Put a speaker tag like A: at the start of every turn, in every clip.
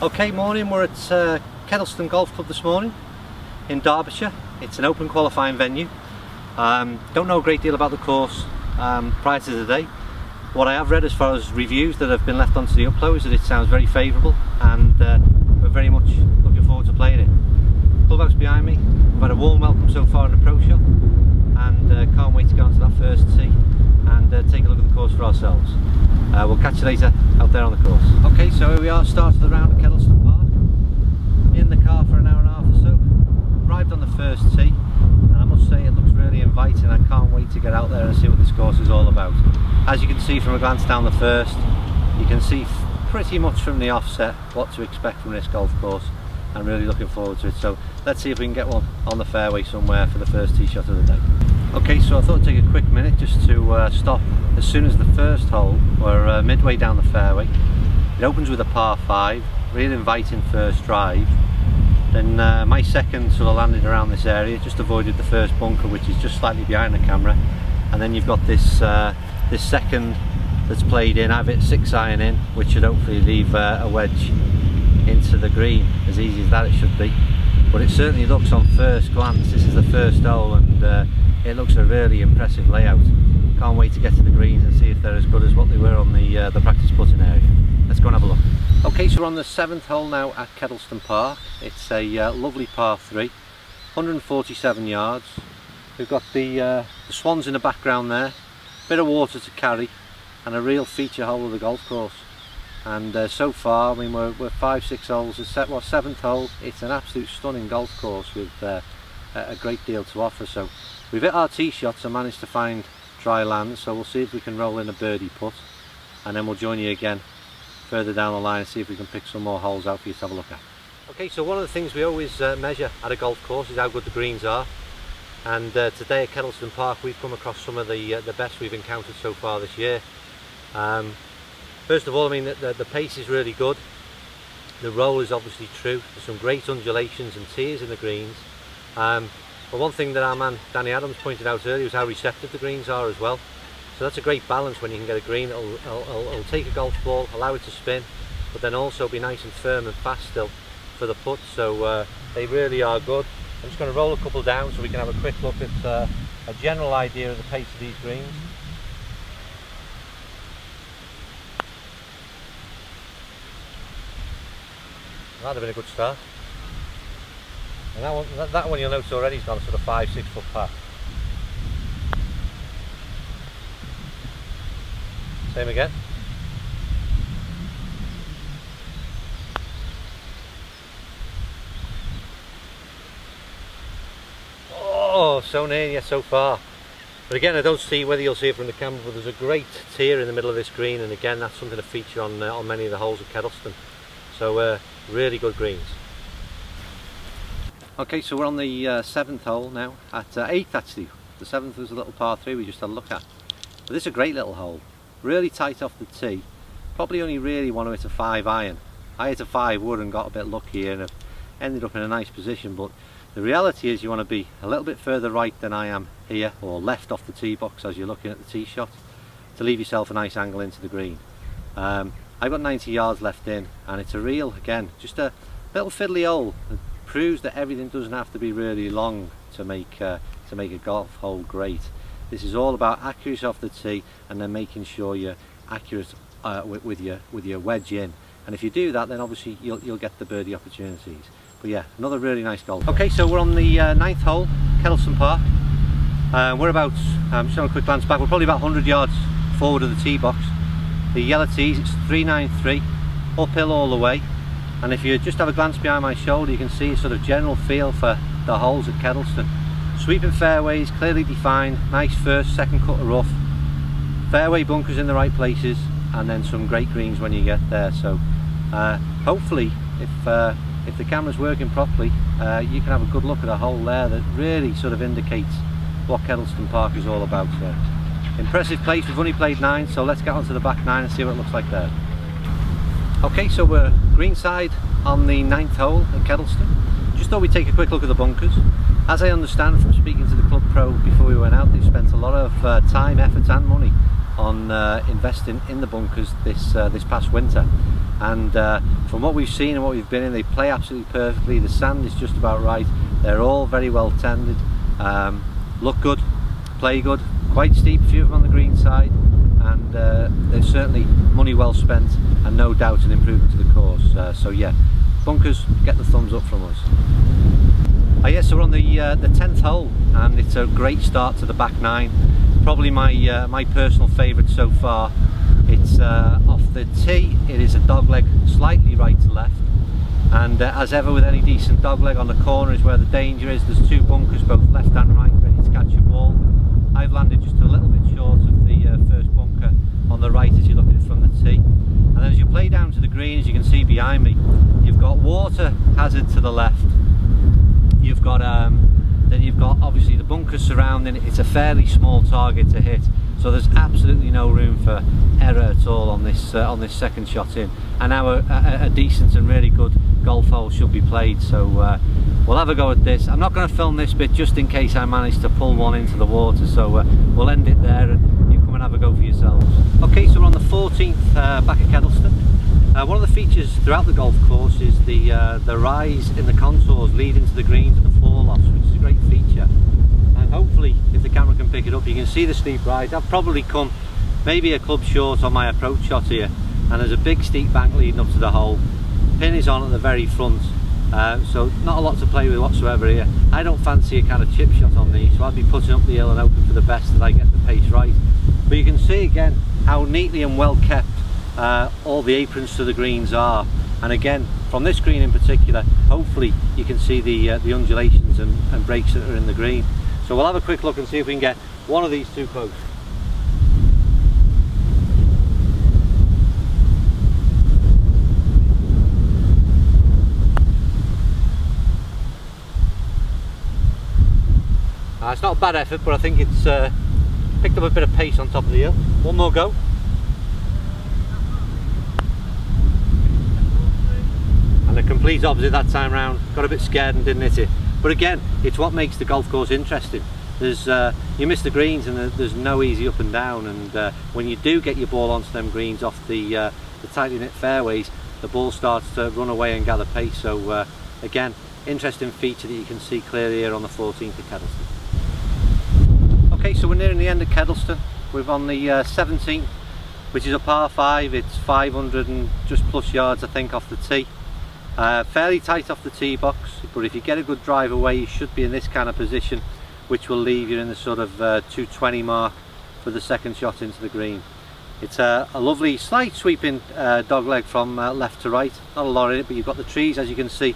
A: Okay, morning. We're at Kedleston Golf Club this morning in Derbyshire. It's an open qualifying venue. Don't know a great deal about the course prior to today. What I have read as far as reviews that have been left onto the upload is that it sounds very favourable, and we're very much looking forward to playing it. Clubhouse behind me. We've had a warm welcome so far in the pro shop, and can't wait to go onto that first tee and take a look at the course for ourselves. We'll catch you later out there on the course. Okay, so here we are, started the round at Kedleston Park. In the car for an hour and a half or so. Arrived on the first tee, and I must say it looks really inviting. I can't wait to get out there and see what this course is all about. As you can see from a glance down the first, you can see pretty much from the offset what to expect from this golf course. I'm really looking forward to it, so let's see if we can get one on the fairway somewhere for the first tee shot of the day. Okay, so I thought I'd take a quick minute just to stop as soon as the first hole. We're midway down the fairway. It opens with a par 5, really inviting first drive. Then my second sort of landed around this area, just avoided the first bunker, which is just slightly behind the camera. And then you've got this this second that's played in. I've hit 6-iron in, which should hopefully leave a wedge into the green. As easy as that it should be. But it certainly looks, on first glance, this is the first hole, and it looks a really impressive layout. Can't wait to get to the greens and see if they're as good as what they were on the practice putting area. Let's go and have a look. Okay, so we're on the 7th hole now at Kedleston Park. It's a lovely par 3, 147 yards. We've got the swans in the background there, bit of water to carry, and a real feature hole of the golf course. And so far, I mean, we're 5-6 holes. It's 7th hole. It's an absolute stunning golf course with a great deal to offer. So we've hit our tee shots and managed to find dry land, so we'll see if we can roll in a birdie putt, and then we'll join you again further down the line and see if we can pick some more holes out for you to have a look at. Okay, so one of the things we always measure at a golf course is how good the greens are, and today at Kedleston Park we've come across some of the best we've encountered so far this year. First of all, I mean, the pace is really good, the roll is obviously true, there's some great undulations and tears in the greens. But one thing that our man Danny Adams pointed out earlier was how receptive the greens are as well. So that's a great balance when you can get a green that'll take a golf ball, allow it to spin, but then also be nice and firm and fast still for the putt. So they really are good. I'm just going to roll a couple down so we can have a quick look at a general idea of the pace of these greens. That'd have been a good start. And that one you'll notice already has gone sort of 5-6 foot past. Same again. Oh, so near yet so far. But again, I don't see whether you'll see it from the camera, but there's a great tier in the middle of this green, and again that's something to feature on many of the holes at Kedleston. So really good greens. Okay, so we're on the 7th hole now, at 8th actually. The 7th was a little par 3 we just had a look at. But this is a great little hole, really tight off the tee. Probably only really want to hit a 5-iron. I hit a 5 wood and got a bit lucky here and have ended up in a nice position, but the reality is you want to be a little bit further right than I am here, or left off the tee box as you're looking at the tee shot, to leave yourself a nice angle into the green. I've got 90 yards left in, and it's a real, again, just a little fiddly hole. Proves that everything doesn't have to be really long to make a golf hole great. This is all about accuracy off the tee, and then making sure you're accurate with your wedge in. And if you do that, then obviously you'll get the birdie opportunities. But yeah, another really nice golf. Okay, so we're on the 9th hole, Kedleston Park. We're about, just on a quick glance back, we're probably about 100 yards forward of the tee box. The yellow tees, it's 393, uphill all the way. And if you just have a glance behind my shoulder, you can see a sort of general feel for the holes at Kedleston. Sweeping fairways, clearly defined, nice first, second cut of rough, fairway bunkers in the right places, and then some great greens when you get there. So hopefully, if the camera's working properly, you can have a good look at a hole there that really sort of indicates what Kedleston Park is all about. So impressive place. We've only played 9, so let's get onto the back 9 and see what it looks like there. Okay, so we're greenside on the 9th hole at Kedleston. Just thought we'd take a quick look at the bunkers. As I understand from speaking to the club pro before we went out, they've spent a lot of time, effort and money on investing in the bunkers this past winter, and from what we've seen and what we've been in, they play absolutely perfectly. The sand is just about right, they're all very well tended, look good, play good, quite steep, a few of them on the green side, and they're certainly money well spent and no doubt an improvement to the course. So yeah, bunkers get the thumbs up from us. Yes, so we're on the 10th hole, and it's a great start to the back nine. Probably my personal favourite so far. It's off the tee, it is a dogleg slightly right to left, and as ever with any decent dogleg, on the corner is where the danger is. There's two bunkers, both left and right, ready to catch your ball. I've landed just a little bit short of the first bunker on the right as you look at it from the tee, and then as you play down to the green, as you can see behind me, you've got water hazard to the left. You've got then you've got obviously the bunkers surrounding it. It's a fairly small target to hit, so there's absolutely no room for error at all on this second shot in. And now a decent and really good golf hole should be played. So we'll have a go at this. I'm not going to film this bit just in case I manage to pull one into the water. So we'll end it there, and you come and have a go for yourselves. Okay, so we're on the 14th back at Kedleston. One of the features throughout the golf course is the rise in the contours leading to the greens and the fall-offs, which is a great feature. And hopefully, if the camera can pick it up, you can see the steep rise. I've probably come maybe a club short on my approach shot here, and there's a big steep bank leading up to the hole. Pin is on at the very front, so not a lot to play with whatsoever here. I don't fancy a kind of chip shot on these, so I'd be putting up the hill and hoping for the best that I get the pace right. But you can see again how neatly and well kept all the aprons to the greens are, and again from this green in particular, hopefully you can see the undulations and breaks that are in the green. So we'll have a quick look and see if we can get one of these too close. It's not a bad effort, but I think it's picked up a bit of pace on top of the hill. One more go. The complete opposite that time round, got a bit scared and didn't hit it. But again, it's what makes the golf course interesting. There's you miss the greens and there's no easy up and down, and when you do get your ball onto them greens off the tightly knit fairways, the ball starts to run away and gather pace. So again, interesting feature that you can see clearly here on the 14th at Kedleston. Okay, so we're nearing the end of Kedleston. We're on the 17th, which is a par 5. It's 500 and just plus yards I think off the tee. Fairly tight off the tee box, but if you get a good drive away, you should be in this kind of position, which will leave you in the sort of 220 mark for the second shot into the green. It's a lovely slight sweeping dogleg from left to right, not a lot in it, but you've got the trees as you can see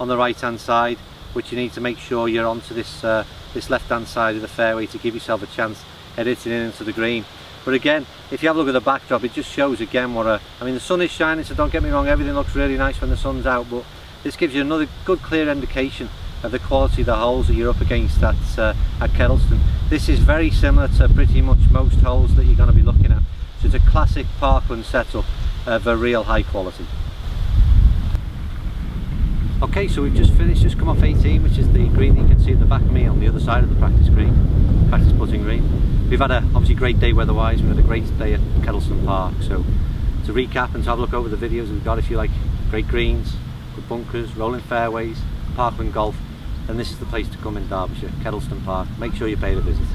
A: on the right hand side, which you need to make sure you're onto this left hand side of the fairway to give yourself a chance at hitting it into the green. But again, if you have a look at the backdrop, it just shows again what I mean, the sun is shining, so don't get me wrong, everything looks really nice when the sun's out, but this gives you another good clear indication of the quality of the holes that you're up against at Kedleston. This is very similar to pretty much most holes that you're going to be looking at. So it's a classic parkland setup of a real high quality. Okay, so we've just finished, just come off 18, which is the green that you can see at the back of me on the other side of the practice putting green. We've had a obviously great day weather-wise. We've had a great day at Kedleston Park. So to recap and to have a look over the videos we've got, if you like great greens, good bunkers, rolling fairways, parkland golf, then this is the place to come in Derbyshire, Kedleston Park. Make sure you pay the visit.